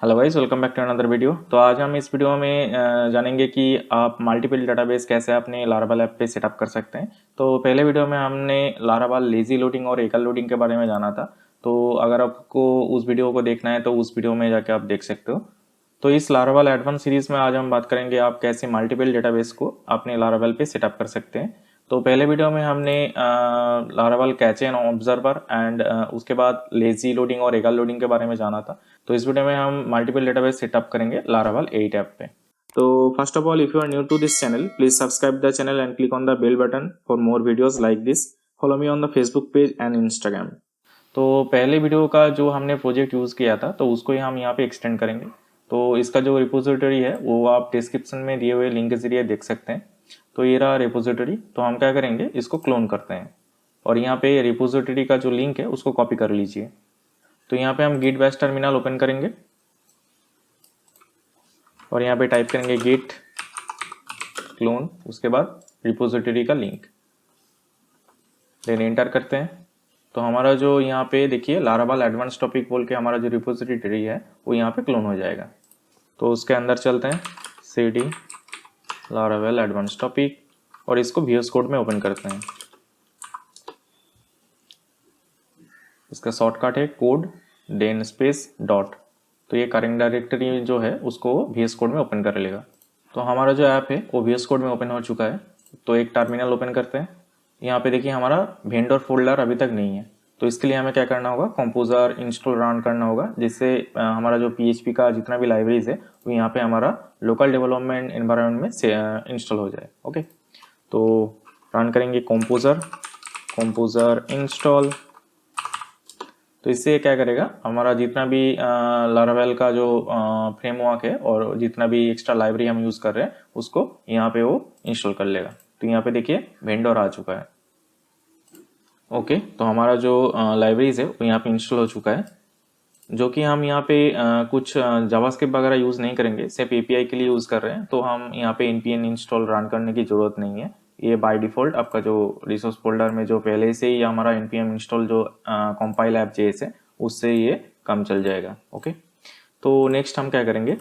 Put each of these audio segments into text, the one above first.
Hello guys, welcome back to another video. तो आज हम इस वीडियो में जानेंगे कि आप मल्टीपल डेटाबेस कैसे अपने लारावल ऐप पे सेटअप कर सकते हैं। तो पहले वीडियो में हमने लारावल लेजी लोडिंग और एकल लोडिंग के बारे में जाना था। तो अगर आपको उस वीडियो को देखना है तो उस वीडियो में जाके आप देख सकते हो। तो इस लारावल एडवांस सीरीज में आज हम बात करेंगे आप कैसे मल्टीपल डेटाबेस को अपने लारावल पे सेटअप कर सकते हैं। तो पहले वीडियो में हमने Laravel cache and observer and उसके बाद लेजी लोडिंग और एगल लोडिंग के बारे में जाना था। तो इस वीडियो में हम मल्टीपल डेटाबेस सेटअप करेंगे लारावल 8 ऐप पे। तो first of all, if you are new to this channel, please subscribe the channel and click on the bell button for more videos like this. Follow me on the Facebook page and Instagram. तो पहले video का जो हमने project use किया था तो उसको ही हम यहाँ पे एक्सटेंड करेंगे। तो इसका जो रिपोजिटरी है वो आप डिस्क्रिप्शन में दिए हुए लिंक के जरिए देख सकते हैं। तो ये रहा रिपोजिटरी। तो हम क्या करेंगे, इसको क्लोन करते हैं और यहाँ पे रिपोजिटरी का जो लिंक है उसको कॉपी कर लीजिए। तो यहाँ पे हम गिट बैश टर्मिनल ओपन करेंगे और यहाँ पे टाइप करेंगे गिट क्लोन, उसके बाद रिपोजिटरी का लिंक, देन एंटर करते हैं। तो हमारा जो यहाँ पे देखिए लारावल एडवांस टॉपिक बोल के हमारा जो रिपोजिटरी है वो यहाँ पे क्लोन हो जाएगा। तो उसके अंदर चलते हैं, cd लारावल एडवांस टॉपिक, और इसको VS कोड में ओपन करते हैं। इसका शॉर्टकट है कोड देन स्पेस डॉट। तो ये करेंट डायरेक्टरी जो है उसको VS कोड में ओपन कर लेगा। तो हमारा जो ऐप है वो VS कोड में ओपन हो चुका है। तो एक टर्मिनल ओपन करते हैं। यहाँ पे देखिए हमारा वेंडर फोल्डर अभी तक नहीं है। तो इसके लिए हमें क्या करना होगा, कंपोजर इंस्टॉल रन करना होगा, जिससे हमारा जो PHP का जितना भी लाइब्रेरीज है वो यहाँ पे हमारा लोकल डेवलपमेंट एनवायरनमेंट में से इंस्टॉल हो जाए। ओके, तो रन करेंगे कंपोजर इंस्टॉल। तो इससे क्या करेगा, हमारा जितना भी लारावेल का जो फ्रेमवर्क है और जितना भी एक्स्ट्रा लाइब्रेरी हम यूज़ कर रहे हैं उसको यहाँ पे वो इंस्टॉल कर लेगा। तो यहाँ पे देखिए वेंडर आ चुका है। ओके, तो हमारा जो लाइब्रेरीज है वो यहाँ पे इंस्टॉल हो चुका है, जो कि हम यहाँ पे कुछ जावास्क्रिप्ट वगैरह यूज़ नहीं करेंगे, सिर्फ API के लिए यूज़ कर रहे हैं। तो हम यहाँ पे npm इंस्टॉल रन करने की ज़रूरत नहीं है। ये बाय डिफ़ॉल्ट आपका जो रिसोर्स फोल्डर में जो पहले से ही हमारा npm इंस्टॉल जो कंपाइल ऐप JS है उससे ये काम चल जाएगा। ओके, तो नेक्स्ट हम क्या करेंगे,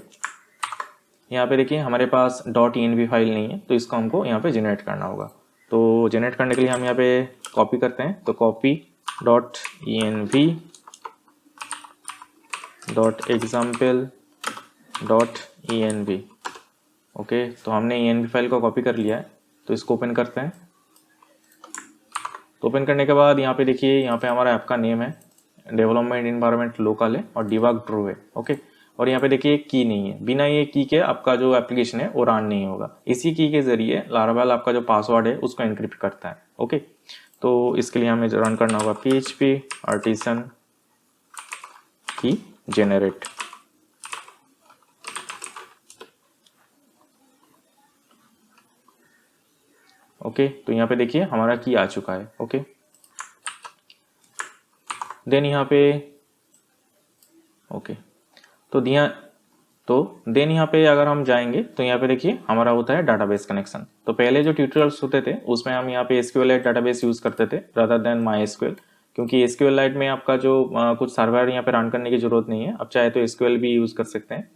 यहाँ पे देखिए हमारे पास .env फाइल नहीं है, तो इसको हमको यहाँ पे जनरेट करना होगा। तो जनरेट करने के लिए हम यहाँ पे कॉपी करते हैं। तो कॉपी .env.example.env। ओके, तो हमने env फाइल को कॉपी कर लिया है। तो इसको ओपन करते हैं। तो ओपन करने के बाद यहाँ पे देखिए, यहाँ पे हमारा ऐप का नेम है, डेवलपमेंट इन्वायरमेंट लोकल है और डिबग ट्रू है। ओके, और यहाँ पे देखिए की नहीं है, बिना ये की के आपका जो एप्लीकेशन है वो रन नहीं होगा। इसी की के जरिए लारावेल आपका जो पासवर्ड है उसको एनक्रिप्ट करता है। ओके, तो इसके लिए हमें रन करना होगा PHP artisan की generate। ओके, तो यहाँ पे देखिए हमारा की आ चुका है। ओके, देन यहाँ पे देन यहाँ पे अगर हम जाएंगे तो यहाँ पे देखिए हमारा होता है डाटाबेस कनेक्शन। तो पहले जो ट्यूटोरियल्स होते थे उसमें हम यहाँ पे SQLite डाटाबेस यूज़ करते थे रादर देन MySQL, क्योंकि SQLite में आपका जो कुछ सर्वर यहाँ पे रन करने की ज़रूरत नहीं है। अब चाहे तो SQL भी यूज़ कर सकते हैं।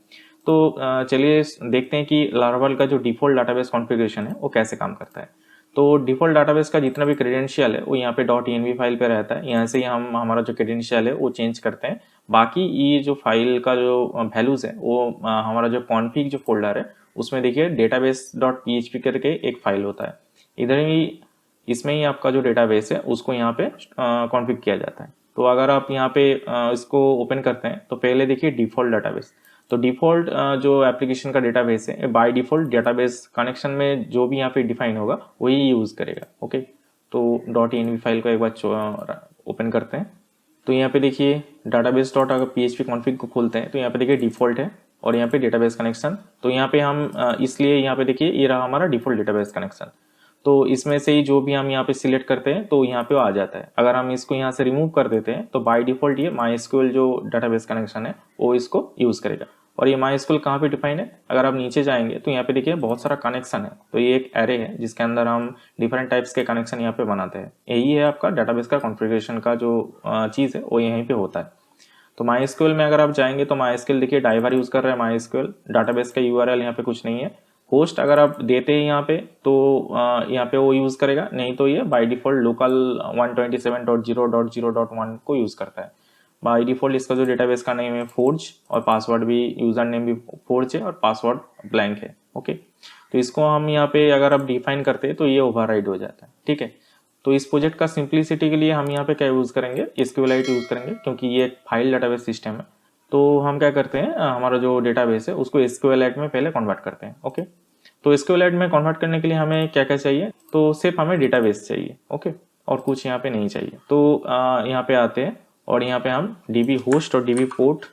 तो चलिए देखते हैं कि लारावेल का जो डिफ़ॉल्ट डाटाबेस कॉन्फ़िगरेशन है वो कैसे काम करता है। तो डिफ़ॉल्ट डाटाबेस का जितना भी क्रेडेंशियल है वो यहाँ पे .env फाइल पे रहता है। यहाँ से ही हम हमारा जो क्रेडेंशियल है वो चेंज करते हैं। बाकी ये जो फाइल का जो वैल्यूज़ है वो हमारा जो कॉन्फ़िग जो फोल्डर है उसमें देखिए database.php करके एक फाइल होता है। इधर ही इसमें ही आपका जो डेटाबेस है उसको यहाँ पे कॉन्फ़िग किया जाता है। तो अगर आप यहाँ पे इसको ओपन करते हैं तो पहले देखिए डिफ़ॉल्ट डाटाबेस। तो डिफ़ॉल्ट जो एप्लीकेशन का डेटाबेस है बाय डिफ़ॉल्ट डेटाबेस कनेक्शन में जो भी यहाँ पे डिफाइन होगा वही यूज़ करेगा। ओके, तो .env फाइल को एक बार ओपन करते हैं। तो यहाँ पे देखिए डाटाबेस डॉट अगर PHP कॉन्फ़िग को खोलते हैं तो यहाँ पे देखिए डिफ़ॉल्ट है और यहाँ पे डेटाबेस कनेक्शन। तो यहाँ पे हम इसलिए यहाँ पे देखिए ये रहा हमारा डिफ़ॉल्ट डेटाबेस कनेक्शन। तो इसमें से ही जो भी हम यहाँ पे सिलेक्ट करते हैं तो यहाँ पे वो आ जाता है। अगर हम इसको यहाँ से रिमूव कर देते हैं तो बाय डिफ़ॉल्ट ये MySQL जो डाटाबेस कनेक्शन है वो इसको यूज़ करेगा। और ये MySQL कहाँ पे डिफाइन है, अगर आप नीचे जाएंगे तो यहाँ पे देखिए बहुत सारा कनेक्शन है। तो ये एक एरे है जिसके अंदर हम डिफरेंट टाइप्स के कनेक्शन यहाँ पे बनाते हैं। यही है आपका डाटाबेस का कॉन्फ़िगरेशन का जो चीज़ है वो यहीं पे होता है। तो MySQL में अगर आप जाएंगे तो MySQL देखिए ड्राइवर यूज़ कर रहे हैं MySQL, डाटाबेस का URL यहाँ पे कुछ नहीं है। होस्ट अगर आप देते हैं यहाँ पे तो यहाँ पे वो यूज़ करेगा, नहीं तो ये बाय डिफ़ॉल्ट लोकल 127.0.0.1 को यूज़ करता है। बाय डिफ़ॉल्ट इसका जो डेटाबेस का नेम है फोर्ज, और पासवर्ड भी यूज़र नेम भी फोर्ज है और पासवर्ड ब्लैंक है। ओके, तो इसको हम यहाँ पे अगर आप डिफाइन करते हैं तो ये ओवरराइड हो जाता है। ठीक है, तो इस प्रोजेक्ट का सिंप्लिसिटी के लिए हम यहाँ पे क्या यूज़ करेंगे, SQLite यूज़ करेंगे, क्योंकि ये एक फाइल डाटाबेस सिस्टम है। तो हम क्या करते हैं, हमारा जो डेटाबेस है उसको SQLite में पहले कन्वर्ट करते हैं। ओके, तो SQLite में कन्वर्ट करने के लिए हमें क्या क्या चाहिए, तो सिर्फ हमें डेटाबेस चाहिए। ओके, और कुछ यहाँ पे नहीं चाहिए। तो यहाँ पे आते हैं और यहाँ पे हम DB होस्ट और DB पोर्ट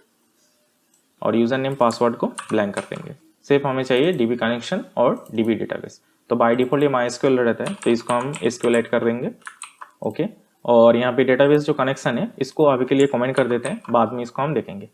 और यूज़र नेम पासवर्ड को ब्लैंक कर देंगे। सिर्फ हमें चाहिए DB कनेक्शन और DB डेटाबेस। तो बाय डिफ़ॉल्ट ये MySQL रहता है, तो इसको हम SQLite कर देंगे। ओके, और यहाँ पे डेटाबेस जो कनेक्शन है इसको अभी के लिए कमेंट कर देते हैं, बाद में इसको हम देखेंगे।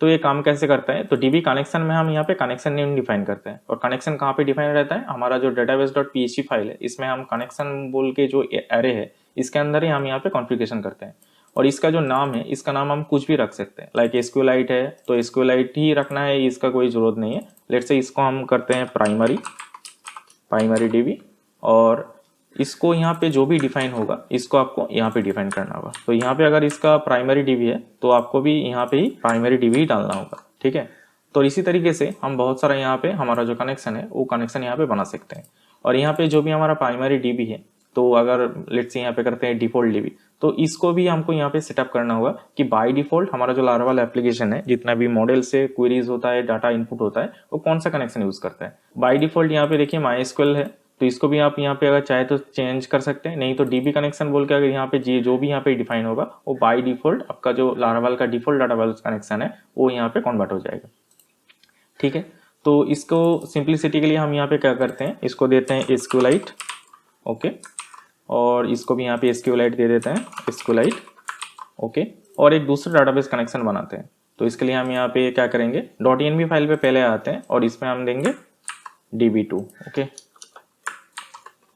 तो ये काम कैसे करता है, तो DB कनेक्शन में हम यहाँ पे कनेक्शन नेम डिफाइन करते हैं। और कनेक्शन कहाँ पे डिफाइन रहता है, हमारा जो database.php फाइल है इसमें हम कनेक्शन बोल के जो एरे है इसके अंदर ही हम यहाँ पे कॉन्फ़िगरेशन करते हैं। और इसका जो नाम है इसका नाम हम कुछ भी रख सकते हैं, लाइक SQLite है तो SQLite ही रखना है, इसका कोई ज़रूरत नहीं है। लेट्स से इसको हम करते हैं प्राइमरी DB, और इसको यहाँ पे जो भी डिफाइन होगा इसको आपको यहाँ पे डिफाइन करना होगा। तो यहाँ पे अगर इसका प्राइमरी DB है तो आपको भी यहाँ पे ही प्राइमरी DB ही डालना होगा। ठीक है, तो इसी तरीके से हम बहुत सारा यहाँ पे हमारा जो कनेक्शन है वो कनेक्शन यहाँ पे बना सकते हैं। और यहाँ पे जो भी हमारा प्राइमरी DB है, तो अगर लेट्स से यहाँ पे करते हैं डिफॉल्ट DB, तो इसको भी हमको यहाँ पे सेटअप करना होगा कि बाय डिफॉल्ट हमारा जो लारावल एप्लीकेशन है जितना भी मॉडल से क्वेरीज होता है, डाटा इनपुट होता है, वो कौन सा कनेक्शन यूज करता है। बाय डिफॉल्ट यहाँ पे देखिए MySQL है, तो इसको भी आप यहाँ पे अगर चाहे तो चेंज कर सकते हैं, नहीं तो DB कनेक्शन बोल के अगर यहाँ पे जो भी यहाँ पे डिफाइन होगा वो बाय डिफॉल्ट आपका जो लारावल का डिफॉल्ट डाटाबेस कनेक्शन है वो यहाँ पे कन्वर्ट हो जाएगा। ठीक है, तो इसको सिंप्लिसिटी के लिए हम यहाँ पे क्या करते हैं, इसको देते हैं SQLite। ओके, और इसको भी यहाँ पे SQLite दे देते हैं SQLite। ओके, और एक दूसरा डाटाबेस कनेक्शन बनाते हैं। तो इसके लिए हम यहाँ पे क्या करेंगे, .env फाइल पे पहले आते हैं और इसमें हम देंगे DB2। ओके,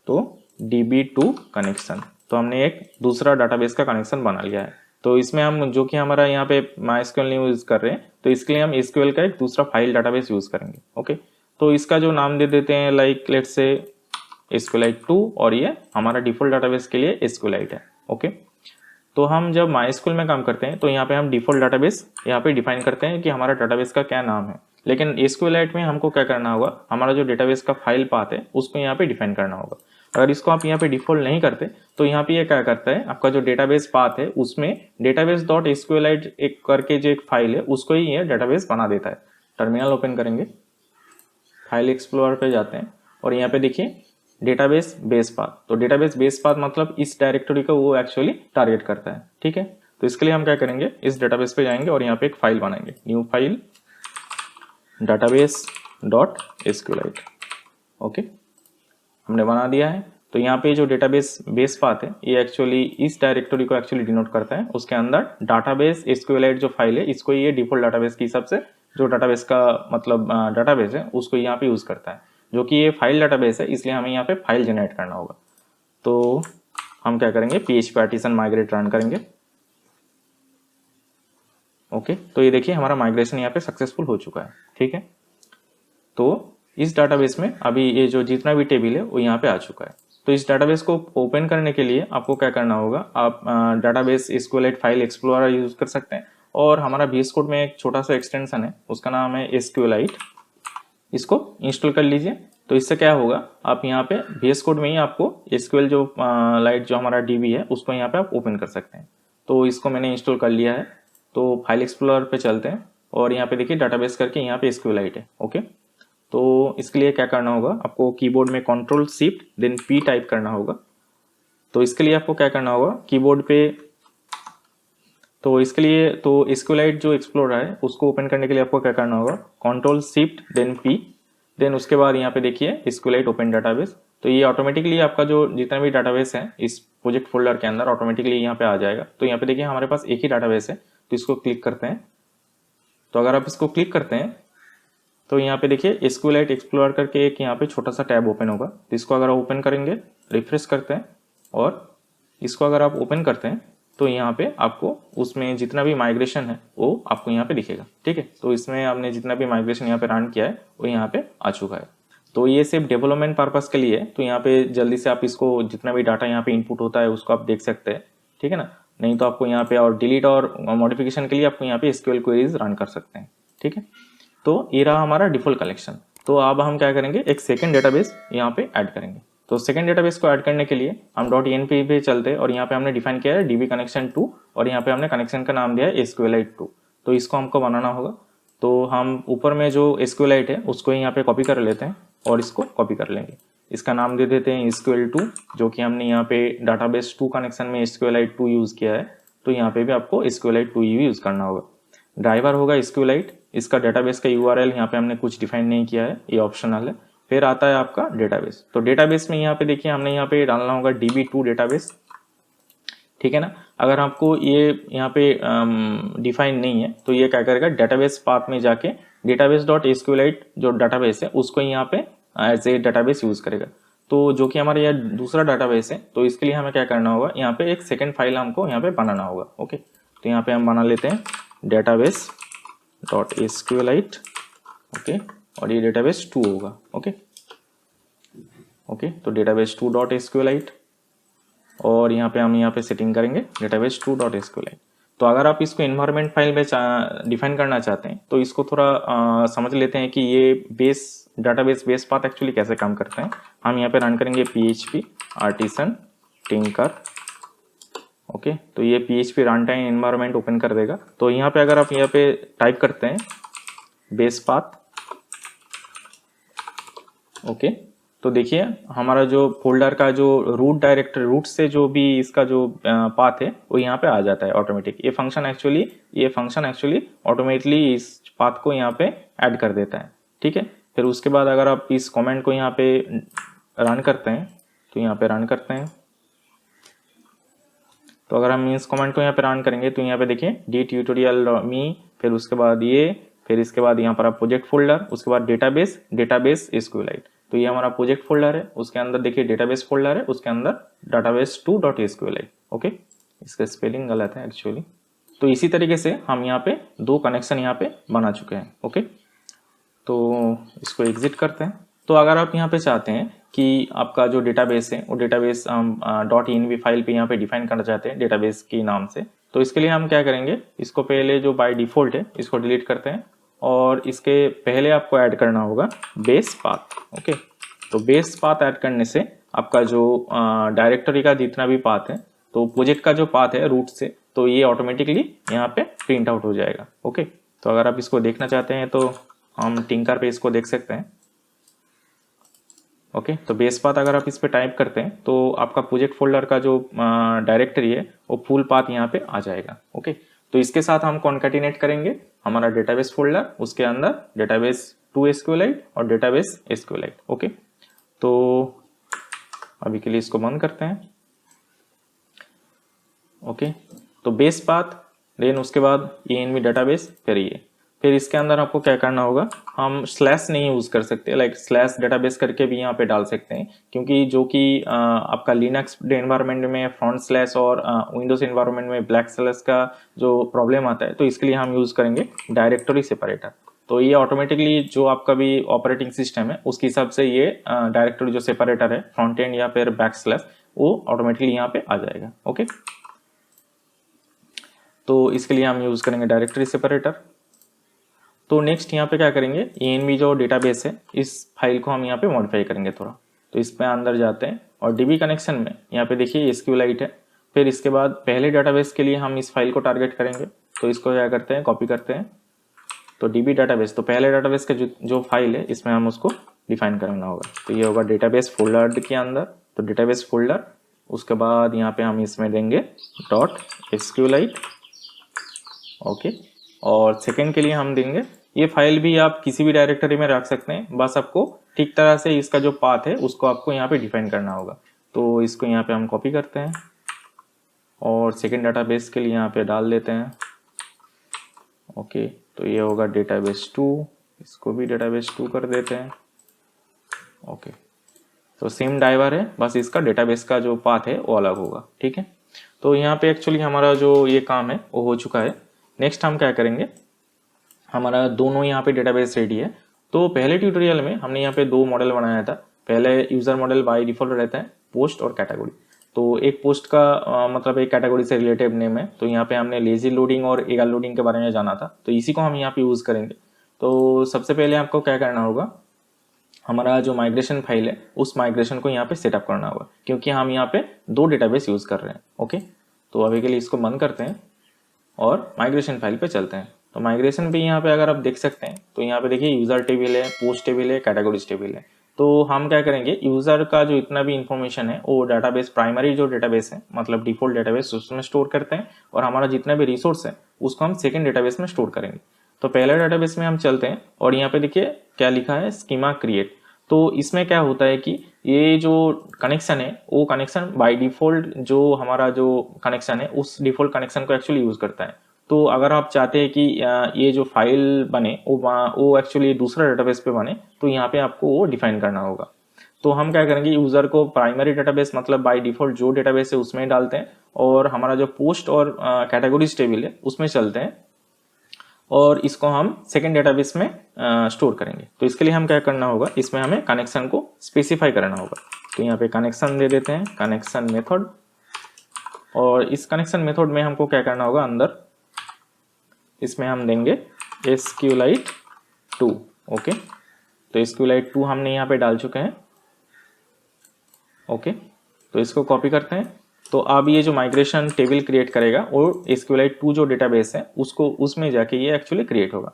तो DB2 कनेक्शन, तो हमने एक दूसरा डाटाबेस का कनेक्शन बना लिया है। तो इसमें हम जो कि हमारा यहाँ पे MySQL नहीं यूज़ कर रहे हैं, तो इसके लिए हम SQL का एक दूसरा फाइल डाटाबेस यूज़ करेंगे। ओके, तो इसका जो नाम दे देते हैं लाइक लेट्स से SQLite 2, और ये हमारा डिफॉल्ट डाटाबेस के लिए SQLite है। ओके, तो हम जब MySQL में काम करते हैं तो यहाँ पे हम डिफॉल्ट डाटाबेस यहाँ पे डिफाइन करते हैं कि हमारा डाटाबेस का क्या नाम है। लेकिन SQLite में हमको क्या करना होगा, हमारा जो डेटाबेस का फाइल पाथ है उसको यहाँ पे डिफाइन करना होगा। अगर इसको आप यहाँ पे डिफॉल्ट नहीं करते तो यहाँ पे ये क्या करता है, आपका जो डेटाबेस पाथ है उसमें database.sqlite एक करके जो एक फाइल है उसको ही ये डेटाबेस बना देता है। टर्मिनल ओपन करेंगे, फाइल एक्सप्लोरर पे जाते हैं और यहाँ पे देखिए डेटाबेस बेस पाथ। तो डेटाबेस बेस पाथ मतलब इस डायरेक्टरी को वो एक्चुअली टारगेट करता है। ठीक है, तो इसके लिए हम क्या करेंगे, इस डेटाबेस पे जाएंगे और यहाँ पे एक फाइल बनाएंगे, न्यू फाइल database.sqlite। ओके, हमने बना दिया है। तो यहाँ पे जो डेटाबेस बेस पाथ है ये एक्चुअली इस डायरेक्टरी को एक्चुअली डिनोट करता है। उसके अंदर डाटाबेस SQLite जो फाइल है इसको ये डिफॉल्ट डाटाबेस की हिसाब से जो डाटाबेस का मतलब डाटाबेस है उसको यहाँ पे यूज करता है, जो कि ये फाइल डाटाबेस है, इसलिए हमें यहाँ पे फाइल जनरेट करना होगा। तो हम क्या करेंगे, PHP आर्टिसन माइग्रेट रन करेंगे। ओके, तो ये देखिए हमारा माइग्रेशन यहाँ पे सक्सेसफुल हो चुका है। ठीक है, तो इस डाटाबेस में अभी ये जो जितना भी टेबल है वो यहाँ पे आ चुका है। तो इस डाटाबेस को ओपन करने के लिए आपको क्या करना होगा, आप database SQLite file explorer use कर सकते हैं, और हमारा VS कोड में एक छोटा सा एक्सटेंशन है उसका नाम है SQLite, इसको इंस्टॉल कर लीजिए। तो इससे क्या होगा, आप यहाँ पे VS कोड में ही आपको SQL जो लाइट जो हमारा DB है उसको यहाँ पे आप ओपन कर सकते हैं। तो इसको मैंने इंस्टॉल कर लिया है। तो फाइल एक्सप्लोरर पे चलते हैं और यहाँ पे देखिए डाटाबेस करके यहाँ पे SQLite है। ओके, तो इसके लिए क्या करना होगा, आपको कीबोर्ड में Ctrl+Shift+P टाइप करना होगा। तो इसके लिए आपको क्या करना होगा, कीबोर्ड पे, तो इसके लिए तो SQLite जो एक्सप्लोरर है उसको ओपन करने के लिए आपको क्या करना होगा, Ctrl+Shift+P, देन उसके बाद यहाँ पे देखिए SQLite ओपन डाटाबेस। तो ये ऑटोमेटिकली आपका जो जितना भी डाटाबेस है इस प्रोजेक्ट फोल्डर के अंदर ऑटोमेटिकली यहाँ पे आ जाएगा। तो यहाँ पे देखिए हमारे पास एक ही डाटाबेस है, तो इसको क्लिक करते हैं। तो अगर आप इसको क्लिक करते हैं तो यहाँ पे देखिए SQLite एक्सप्लोरर करके एक यहाँ पे छोटा सा टैब ओपन होगा। तो इसको अगर आप ओपन करेंगे, रिफ्रेश करते हैं और इसको अगर आप ओपन करते हैं तो यहाँ पे आपको उसमें जितना भी माइग्रेशन है वो आपको यहाँ पे दिखेगा। ठीक है, तो इसमें आपने जितना भी माइग्रेशन यहाँ पे रन किया है वो यहाँ पे आ चुका है। तो ये सिर्फ डेवलपमेंट पर्पस के लिए है। तो यहाँ पे जल्दी से आप इसको जितना भी डाटा यहाँ पे इनपुट होता है उसको आप देख सकते हैं। ठीक है ना, नहीं तो आपको यहाँ पे और डिलीट और मॉडिफिकेशन के लिए आपको यहाँ पे SQL क्वेरीज रन कर सकते हैं। ठीक है, तो ये रहा हमारा डिफॉल्ट कलेक्शन। तो अब हम क्या करेंगे, एक सेकंड डेटाबेस यहाँ पे ऐड करेंगे। तो सेकंड डेटाबेस को ऐड करने के लिए हम .env पे चलते हैं और यहाँ पे हमने डिफाइन किया है db कनेक्शन 2 और यहाँ पे हमने कनेक्शन का नाम दिया है SQLite 2। तो इसको हमको बनाना होगा। तो हम ऊपर में जो SQLite है उसको यहाँ पे कॉपी कर लेते हैं और इसको कॉपी कर लेंगे। इसका नाम दे देते हैं SQL2, जो कि हमने यहाँ पे डाटाबेस 2 कनेक्शन में SQLite 2 यूज़ किया है। तो यहाँ पे भी आपको SQLite 2 ही यूज़ करना होगा। ड्राइवर होगा SQLite, इसका डेटाबेस का URL यहाँ पे हमने कुछ डिफाइन नहीं किया है, ये ऑप्शनल है। फिर आता है आपका डेटाबेस। तो डेटाबेस में यहाँ पे देखिए हमने यहाँ पे डालना होगा DB2 डेटाबेस। ठीक है ना, अगर आपको ये यहाँ पे डिफाइन नहीं है तो ये क्या करेगा, डेटाबेस पाथ में जाके database.SQLite जो डेटाबेस है उसको यहाँ पे एज ए डेटाबेस यूज करेगा। तो जो कि हमारा यह दूसरा डेटाबेस है, तो इसके लिए हमें क्या करना होगा, यहाँ पे एक सेकेंड फाइल हमको यहाँ पे बनाना होगा। ओके, तो यहाँ पे हम बना लेते हैं database.SQLite। ओके, और ये डेटाबेस 2 होगा। ओके, तो database 2.SQLite और यहाँ पे हम यहाँ पे सेटिंग करेंगे database 2.SQLite। तो अगर आप इसको एनवायरनमेंट फाइल में डिफाइन करना चाहते हैं तो इसको थोड़ा समझ लेते हैं कि ये डेटाबेस बेस पाथ एक्चुअली कैसे काम करते हैं। हम यहाँ पे रन करेंगे PHP artisan tinker। ओके, तो ये PHP run time environment open कर देगा। तो यहाँ पे अगर आप यहाँ पे टाइप करते हैं बेस पाथ, ओके, तो देखिए हमारा जो फोल्डर का जो रूट डायरेक्टरी, रूट से जो भी इसका जो पाथ है वो यहाँ पे आ जाता है ऑटोमेटिक। ये फंक्शन एक्चुअली ऑटोमेटिकली इस पाथ को यहाँ पे ऐड कर देता है। ठीक है, फिर उसके बाद अगर आप इस कमेंट को यहाँ पे रन करते हैं तो यहाँ पे रन करते हैं, तो अगर हम इस कमेंट को यहाँ पे रन करेंगे तो यहाँ पे देखिए dtutorial.me, फिर उसके बाद ये, फिर इसके बाद यहाँ पर आप प्रोजेक्ट फोल्डर, उसके बाद डेटाबेस SQLite। तो ये हमारा प्रोजेक्ट फोल्डर है, उसके अंदर देखिए डेटाबेस फोल्डर है, उसके अंदर database 2.SQLite। ओके, इसका स्पेलिंग गलत है एक्चुअली। तो इसी तरीके से हम यहाँ पे 2 कनेक्शन यहाँ पे बना चुके हैं। ओके, तो इसको एग्जिट करते हैं। तो अगर आप यहाँ पे चाहते हैं कि आपका जो डेटाबेस है वो डेटाबेस हम .env फाइल पे यहाँ पे डिफाइन करना चाहते हैं डेटाबेस के नाम से, तो इसके लिए हम क्या करेंगे, इसको पहले जो बाय डिफॉल्ट है इसको डिलीट करते हैं और इसके पहले आपको ऐड करना होगा बेस पाथ। ओके, तो बेस पाथ ऐड करने से आपका जो डायरेक्टरी का जितना भी पाथ है, तो प्रोजेक्ट का जो पाथ है रूट से, तो ये ऑटोमेटिकली यहाँ पे प्रिंट आउट हो जाएगा। ओके, तो अगर आप इसको देखना चाहते हैं तो हम टिंकर पे इसको देख सकते हैं। ओके, तो बेस पाथ अगर आप इस पे टाइप करते हैं तो आपका प्रोजेक्ट फोल्डर का जो डायरेक्टरी है वो फुल पाथ यहाँ पे आ जाएगा। ओके, तो इसके साथ हम कॉन्कैटिनेट करेंगे हमारा डेटाबेस फोल्डर, उसके अंदर डेटाबेस 2 SQLite और डेटाबेस SQLite। ओके, तो अभी के लिए इसको बंद करते हैं। ओके, तो बेस पाथ, देन उसके बाद env डेटाबेस, फिर इसके अंदर आपको क्या करना होगा, हम स्लैश नहीं यूज कर सकते, लाइक स्लैश डेटाबेस करके भी यहाँ पे डाल सकते हैं, क्योंकि जो कि आपका लिनक्स एनवायरनमेंट में फ्रंट स्लैश और विंडोज एनवायरनमेंट में ब्लैक स्लैश का जो प्रॉब्लम आता है, तो इसके लिए हम यूज करेंगे डायरेक्टरी सेपरेटर। तो ये ऑटोमेटिकली जो आपका भी ऑपरेटिंग सिस्टम है उसके हिसाब से ये डायरेक्टरी जो सेपरेटर है फ्रंट एंड या फिर बैक स्लैश, वो ऑटोमेटिकली यहाँ पे आ जाएगा। ओके, तो इसके लिए हम यूज करेंगे डायरेक्टरी सेपरेटर। तो नेक्स्ट यहाँ पे क्या करेंगे, env जो डेटाबेस है इस फाइल को हम यहाँ पे मॉडिफाई करेंगे थोड़ा। तो इस पे अंदर जाते हैं और db कनेक्शन में यहाँ पे देखिए SQLite है। फिर इसके बाद पहले डेटाबेस के लिए हम इस फाइल को टारगेट करेंगे, तो इसको क्या करते हैं, कॉपी करते हैं। तो db डेटाबेस, तो पहले डेटाबेस का जो फाइल है इसमें हम उसको डिफाइन करना होगा। तो ये होगा डेटाबेस फोल्डर के अंदर, तो डेटाबेस फोल्डर, उसके बाद यहाँ पे हम इसमें देंगे .SQLite। ओके, और सेकेंड के लिए हम देंगे, ये फाइल भी आप किसी भी डायरेक्टरी में रख सकते हैं, बस आपको ठीक तरह से इसका जो पाथ है उसको आपको यहाँ पे डिफाइन करना होगा। तो इसको यहाँ पे हम कॉपी करते हैं और सेकेंड डाटाबेस के लिए यहाँ पे डाल देते हैं। ओके, तो ये होगा डेटाबेस 2 इसको भी डेटाबेस 2 कर देते हैं। ओके, तो सेम ड्राइवर है, बस इसका डेटाबेस का जो पाथ है वो अलग होगा। ठीक है, तो यहाँ पे एक्चुअली हमारा जो ये काम है वो हो चुका है। नेक्स्ट हम क्या करेंगे, हमारा दोनों यहाँ पे डेटाबेस रेडी है। तो पहले ट्यूटोरियल में हमने यहाँ पे दो मॉडल बनाया था। पहले यूज़र मॉडल बाय डिफॉल्ट रहता है पोस्ट और कैटेगरी। तो एक पोस्ट का मतलब एक कैटेगरी से रिलेटिव नेम है। तो यहाँ पे हमने लेजी लोडिंग और एगल लोडिंग के बारे में जाना था, तो इसी को हम यहाँ पे यूज़ करेंगे। तो सबसे पहले आपको क्या करना होगा, हमारा जो माइग्रेशन फाइल है उस माइग्रेशन को यहाँ पे सेटअप करना होगा, क्योंकि हम यहाँ पे दो डेटाबेस यूज़ कर रहे हैं। ओके, तो अभी के लिए इसको बंद करते हैं और माइग्रेशन फाइल पे चलते हैं। तो माइग्रेशन पे यहाँ पे अगर आप देख सकते हैं तो यहाँ पे देखिए यूज़र टेबल है, पोस्ट टेबल है, कैटेगरीज टेबल है। तो हम क्या करेंगे, यूज़र का जो इतना भी इंफॉर्मेशन है वो डाटाबेस, प्राइमरी जो डेटाबेस है मतलब डिफॉल्ट डेटाबेस, उसमें स्टोर करते हैं, और हमारा जितना भी रिसोर्स है उसको हम सेकेंड डेटाबेस में स्टोर करेंगे। तो पहले डेटाबेस में हम चलते हैं और यहाँ पे देखिए क्या लिखा है, स्कीमा क्रिएट। तो इसमें क्या होता है कि ये जो कनेक्शन है वो कनेक्शन बाय डिफ़ॉल्ट जो हमारा जो कनेक्शन है उस डिफ़ॉल्ट कनेक्शन को एक्चुअली यूज़ करता है। तो अगर आप चाहते हैं कि ये जो फाइल बने वो एक्चुअली दूसरा डेटाबेस पे बने, तो यहाँ पे आपको वो डिफाइन करना होगा। तो हम क्या करेंगे, यूज़र को प्राइमरी डेटाबेस मतलब बाय डिफ़ॉल्ट जो डेटाबेस है उसमें डालते हैं, और हमारा जो पोस्ट और कैटेगरीज टेबल है उसमें चलते हैं, और इसको हम सेकेंड डेटाबेस में स्टोर करेंगे। तो इसके लिए हम क्या करना होगा, इसमें हमें कनेक्शन को स्पेसिफाई करना होगा। तो यहाँ पे कनेक्शन दे देते हैं, कनेक्शन मेथड, और इस कनेक्शन मेथड में हमको क्या करना होगा, अंदर इसमें हम देंगे SQLite 2। ओके, तो SQLite 2 हमने यहाँ पे डाल चुके हैं। ओके, तो इसको कॉपी करते हैं। तो अब ये जो माइग्रेशन टेबल क्रिएट करेगा वो SQLite 2 जो डेटाबेस है उसको उसमें जाके ये एक्चुअली क्रिएट होगा।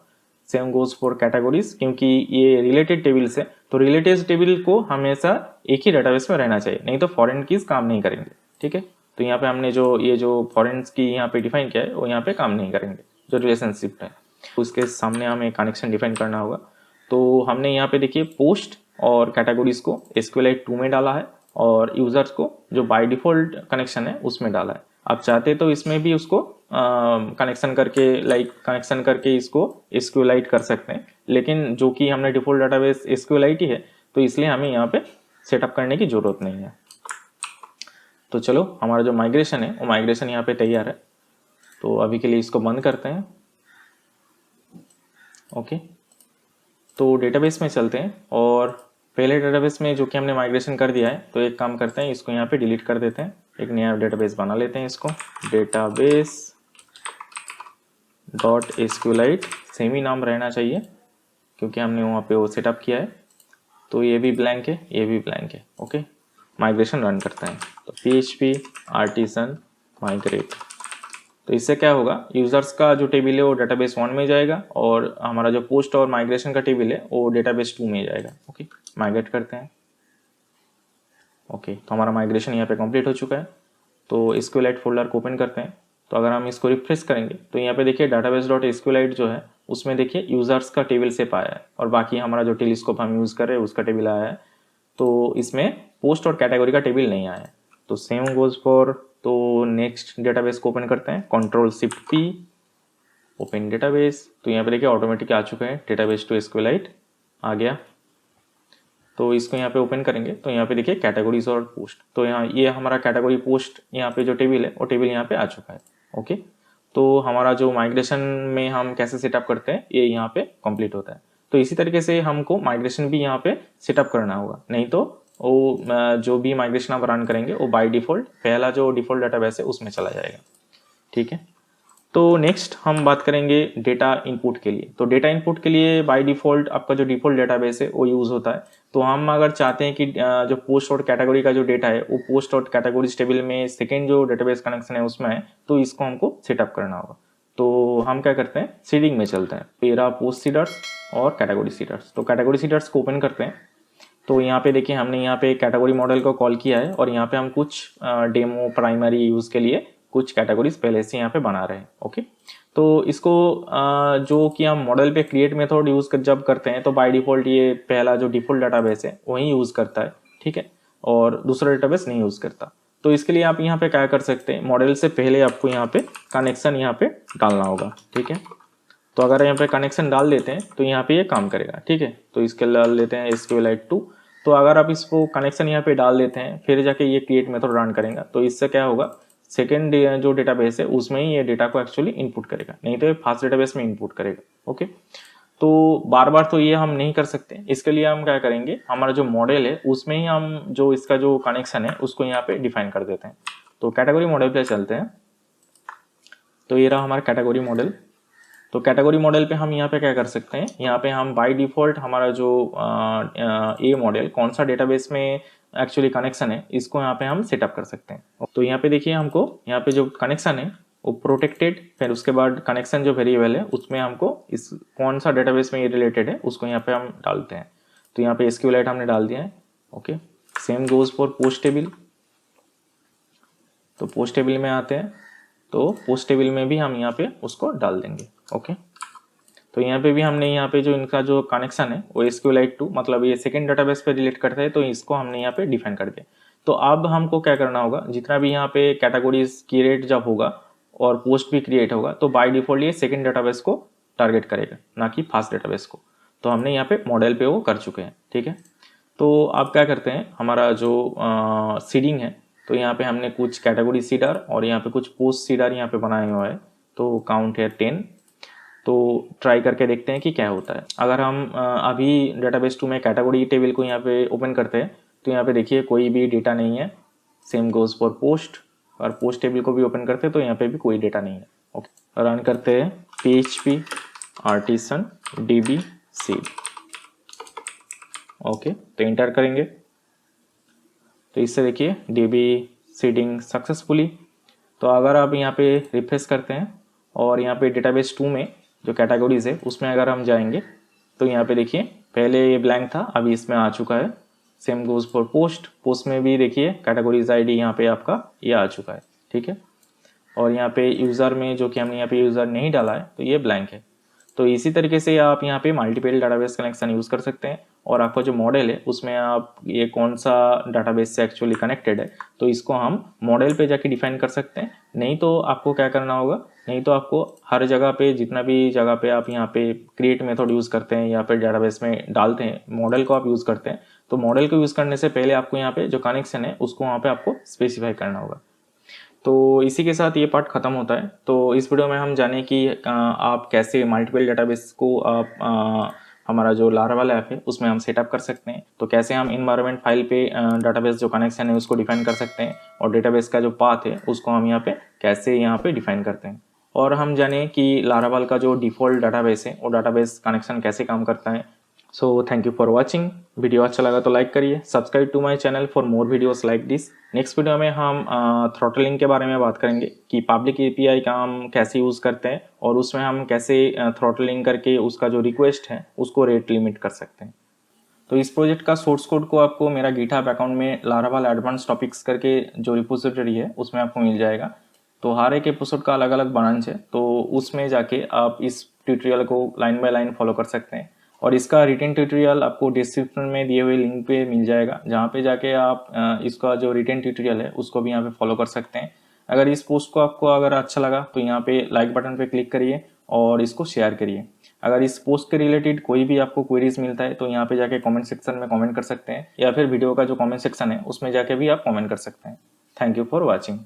सेम गोज फॉर कैटेगरीज, क्योंकि ये रिलेटेड टेबल्स है, तो रिलेटेड टेबल को हमेशा एक ही डेटाबेस में रहना चाहिए, नहीं तो फॉरेन कीज काम नहीं करेंगे। ठीक है, तो यहाँ पे हमने जो ये जो फॉरेन की यहाँ पे डिफाइन किया है वो यहाँ पे काम नहीं करेंगे, जो रिलेशनशिप है उसके सामने हमें कनेक्शन डिफाइन करना होगा। तो हमने यहाँ पे देखिए पोस्ट और कैटेगरीज को SQLite 2 में डाला है, और यूजर्स को जो बाय डिफॉल्ट कनेक्शन है उसमें डाला है। आप चाहते तो इसमें भी उसको कनेक्शन करके कनेक्शन करके इसको SQLite कर सकते हैं, लेकिन जो कि हमने डिफॉल्ट डाटाबेस SQLite ही है, तो इसलिए हमें यहाँ पे सेटअप करने की जरूरत नहीं है। तो चलो, हमारा जो माइग्रेशन है वो माइग्रेशन यहाँ पे तैयार है। तो अभी के लिए इसको बंद करते हैं। ओके, तो डेटाबेस में चलते हैं, और पहले डेटाबेस में जो कि हमने माइग्रेशन कर दिया है, तो एक काम करते हैं, इसको यहाँ पे डिलीट कर देते हैं, एक नया डेटाबेस बना लेते हैं। इसको डेटाबेस डॉट SQLite, सेम ही नाम रहना चाहिए क्योंकि हमने वहाँ पे वो सेटअप किया है। तो ये भी ब्लैंक है, ये भी ब्लैंक है। ओके, माइग्रेशन रन करते हैं। तो PHP आर्टिसन माइग्रेट, तो इससे क्या होगा, यूजर्स का जो टेबल है वो डेटाबेस 1 में जाएगा, और हमारा जो पोस्ट और माइग्रेशन का टेबल है वो डेटाबेस 2 में जाएगा। ओके, माइग्रेट करते हैं। ओके, तो हमारा माइग्रेशन यहाँ पे कंप्लीट हो चुका है। तो SQLite फोल्डर को ओपन करते हैं। तो अगर हम इसको रिफ्रेश करेंगे तो यहाँ पे देखिए डाटाबेस डॉट SQLite जो है उसमें देखिए यूजर्स का टेबल सेप आया है, और बाकी हमारा जो टेलीस्कोप हम यूज़ कर रहे हैं उसका टेबल आया है। तो इसमें पोस्ट और कैटेगरी का टेबल नहीं आया है। तो सेम गोज फॉर, तो नेक्स्ट डेटाबेस को ओपन करते हैं, Ctrl+Shift+P, ओपन डेटाबेस। तो यहाँ पे देखिए ऑटोमेटिक आ चुका है, डेटाबेस टू SQLite आ गया। तो इसको यहाँ पे ओपन करेंगे तो यहाँ पे देखिए कैटेगरीज और पोस्ट, तो यहाँ ये हमारा कैटेगरी पोस्ट यहाँ पे जो टेबल है वो टेबल यहाँ पे आ चुका है। ओके, तो हमारा जो माइग्रेशन में हम कैसे सेटअप करते हैं ये यहाँ पे कंप्लीट होता है। तो इसी तरीके से हमको माइग्रेशन भी यहाँ पे सेटअप करना होगा, नहीं तो वो जो भी माइग्रेशन आप रन करेंगे वो बाय डिफॉल्ट पहला जो डिफॉल्ट डाटाबेस है उसमें चला जाएगा। ठीक है, तो नेक्स्ट हम बात करेंगे डेटा इनपुट के लिए। तो डेटा इनपुट के लिए बाय डिफॉल्ट आपका जो डिफॉल्ट डेटाबेस है वो यूज़ होता है। तो हम अगर चाहते हैं कि जो पोस्ट और कैटेगरी का जो डेटा है वो पोस्ट और कैटेगरीज टेबल में सेकेंड जो डेटाबेस कनेक्शन है उसमें है, तो इसको हमको सेटअप करना होगा। तो हम क्या करते हैं, सीडिंग में चलते हैं, पेरा पोस्ट सीडर्स और कैटेगरी सीडर्स। तो कैटेगरी सीडर्स को ओपन करते हैं। तो यहाँ पे देखिए हमने यहाँ पे कैटेगरी मॉडल को कॉल किया है, और यहाँ पे हम कुछ डेमो प्राइमरी यूज़ के लिए कुछ कैटेगरीज पहले से यहाँ पे बना रहे हैं। ओके, तो इसको जो कि हम मॉडल पे क्रिएट मेथड यूज़ जब करते हैं तो बाय डिफॉल्ट ये पहला जो डिफॉल्ट डाटाबेस है वही यूज़ करता है। ठीक है, और दूसरा डेटाबेस नहीं यूज़ करता। तो इसके लिए आप यहाँ पे क्या कर सकते हैं, मॉडल से पहले आपको यहाँ पे कनेक्शन यहाँ पे डालना होगा। ठीक है, तो अगर यहाँ पे कनेक्शन डाल देते हैं तो यहाँ पे ये काम करेगा, ठीक है। तो इसके लिए डाल देते हैं SQLite 2। तो अगर आप इसको कनेक्शन यहाँ पे डाल देते हैं फिर जाके ये क्रिएट मेथड रन करेगा, तो इससे क्या होगा, सेकेंड जो डेटाबेस है उसमें ही ये डेटा को एक्चुअली इनपुट करेगा, नहीं तो ये फास्ट डेटाबेस में इनपुट करेगा। ओके, तो बार बार तो ये हम नहीं कर सकते, इसके लिए हम क्या करेंगे, हमारा जो मॉडल है उसमें ही हम जो इसका जो कनेक्शन है उसको यहाँ पे डिफाइन कर देते हैं। तो कैटेगरी मॉडल पे चलते हैं। तो ये रहा हमारा कैटेगरी मॉडल। तो कैटेगरी मॉडल पे हम यहाँ पे क्या कर सकते हैं, यहाँ पे हम बाय डिफ़ॉल्ट हमारा जो ए मॉडल कौन सा डेटाबेस में एक्चुअली कनेक्शन है इसको यहाँ पे हम सेटअप कर सकते हैं। तो यहाँ पे देखिए हमको यहाँ पे जो कनेक्शन है वो प्रोटेक्टेड, फिर उसके बाद कनेक्शन जो वेरिएबल है उसमें हमको इस कौन सा डेटाबेस में ये रिलेटेड है उसको यहाँ पे हम डालते हैं। तो यहाँ पे SQLite हमने डाल दिया है। Okay, same goes for post table. तो पोस्ट टेबल में आते हैं, तो पोस्ट टेबल में भी हम यहाँ पे उसको डाल देंगे। ओके, तो यहाँ पे भी हमने यहाँ पे जो इनका जो कनेक्शन है वो SQLite 2 मतलब ये सेकंड डेटाबेस पे रिलेट करता है, तो इसको हमने यहाँ पे डिफाइन कर दिया। तो अब हमको क्या करना होगा, जितना भी यहाँ पे कैटेगरीज क्रिएट जब होगा और पोस्ट भी क्रिएट होगा तो बाय डिफॉल्ट ये सेकंड डेटाबेस को टारगेट करेगा, ना कि फास्ट डेटाबेस को। तो हमने यहाँ पे मॉडल पे वो कर चुके हैं, ठीक है। तो आप क्या करते हैं, हमारा जो सीडिंग है, तो यहाँ पे हमने कुछ कैटेगरी सीडर और यहाँ पे कुछ पोस्ट सीडर यहाँ पे बनाए हुआ है। तो काउंट है 10। तो ट्राई करके देखते हैं कि क्या होता है। अगर हम अभी डेटाबेस 2 में कैटेगरी टेबल को यहाँ पे ओपन करते हैं तो यहाँ पे देखिए कोई भी डेटा नहीं है। सेम गोज फॉर पोस्ट, और पोस्ट टेबल को भी ओपन करते हैं तो यहाँ पे भी कोई डेटा नहीं है। ओके, रन करते हैं PHP artisan DB seed. Okay, तो इंटर करेंगे तो इससे देखिए DB सीडिंग सक्सेसफुली। तो अगर आप यहाँ पे रिफ्रेश करते हैं और यहाँ पे डेटाबेस 2 में जो कैटेगरीज है उसमें अगर हम जाएंगे तो यहाँ पे देखिए पहले ये ब्लैंक था, अभी इसमें आ चुका है। Same goes for post, post में भी देखिए कैटेगरीज ID यहाँ पे आपका ये आ चुका है, ठीक है। और यहाँ पे यूज़र में जो कि हमने यहाँ पे यूज़र नहीं डाला है तो ये ब्लैंक है। तो इसी तरीके से आप यहाँ पे मल्टीपल डाटाबेस कनेक्शन यूज़ कर सकते हैं, और आपका जो मॉडल है उसमें आप ये कौन सा डाटाबेस से एक्चुअली कनेक्टेड है तो इसको हम मॉडल पे जाके डिफाइन कर सकते हैं। नहीं तो आपको क्या करना होगा, नहीं तो आपको हर जगह पे जितना भी जगह पे आप यहाँ पे क्रिएट मेथड यूज़ करते हैं या फिर डाटाबेस में डालते हैं मॉडल को आप यूज़ करते हैं, तो मॉडल को यूज़ करने से पहले आपको यहाँ पे जो कनेक्शन है उसको वहाँ पे आपको स्पेसिफाई करना होगा। तो इसी के साथ ये पार्ट ख़त्म होता है। तो इस वीडियो में हम जाने कि आप कैसे मल्टीपल डेटाबेस को आप हमारा जो लारावल ऐप है उसमें हम सेटअप कर सकते हैं। तो कैसे हम इन्वायरमेंट फाइल पे डेटाबेस जो कनेक्शन है उसको डिफाइन कर सकते हैं, और डेटाबेस का जो पाथ है उसको हम यहाँ पे कैसे यहाँ पे डिफाइन करते हैं। और हम जाने कि लारावल का जो डिफ़ॉल्ट डाटाबेस है वो डाटाबेस कनेक्शन कैसे काम करता है। So thank you for watching. Video अच्छा लगा तो लाइक करिए, subscribe to my channel for more videos like this. Next video में हम थ्रॉटलिंग के बारे में बात करेंगे कि पब्लिक API का हम कैसे यूज़ करते हैं और उसमें हम कैसे थ्रॉटलिंग करके उसका जो रिक्वेस्ट है उसको रेट लिमिट कर सकते हैं। तो इस प्रोजेक्ट का सोर्स कोड को आपको मेरा गिटहब अकाउंट में लारावल एडवांस टॉपिक्स करके जो रिपोजिटरी है उसमें आपको मिल जाएगा। तो हर एक एपिसोड का अलग अलग ब्रांच है, तो उसमें जाके आप इस ट्यूटोरियल को लाइन बाय लाइन फॉलो कर सकते हैं। और इसका रिटन ट्यूटोरियल आपको डिस्क्रिप्शन में दिए हुए लिंक पे मिल जाएगा, जहाँ पे जाके आप इसका जो रिटन ट्यूटोरियल है उसको भी यहाँ पे फॉलो कर सकते हैं। अगर इस पोस्ट को आपको अगर अच्छा लगा तो यहाँ पे लाइक बटन पे क्लिक करिए और इसको शेयर करिए। अगर इस पोस्ट के रिलेटेड कोई भी आपको क्वेरीज मिलता है तो यहाँ पे जाके कमेंट सेक्शन में कमेंट कर सकते हैं, या फिर वीडियो का जो कमेंट सेक्शन है उसमें जाके भी आप कमेंट कर सकते हैं। Thank you for watching.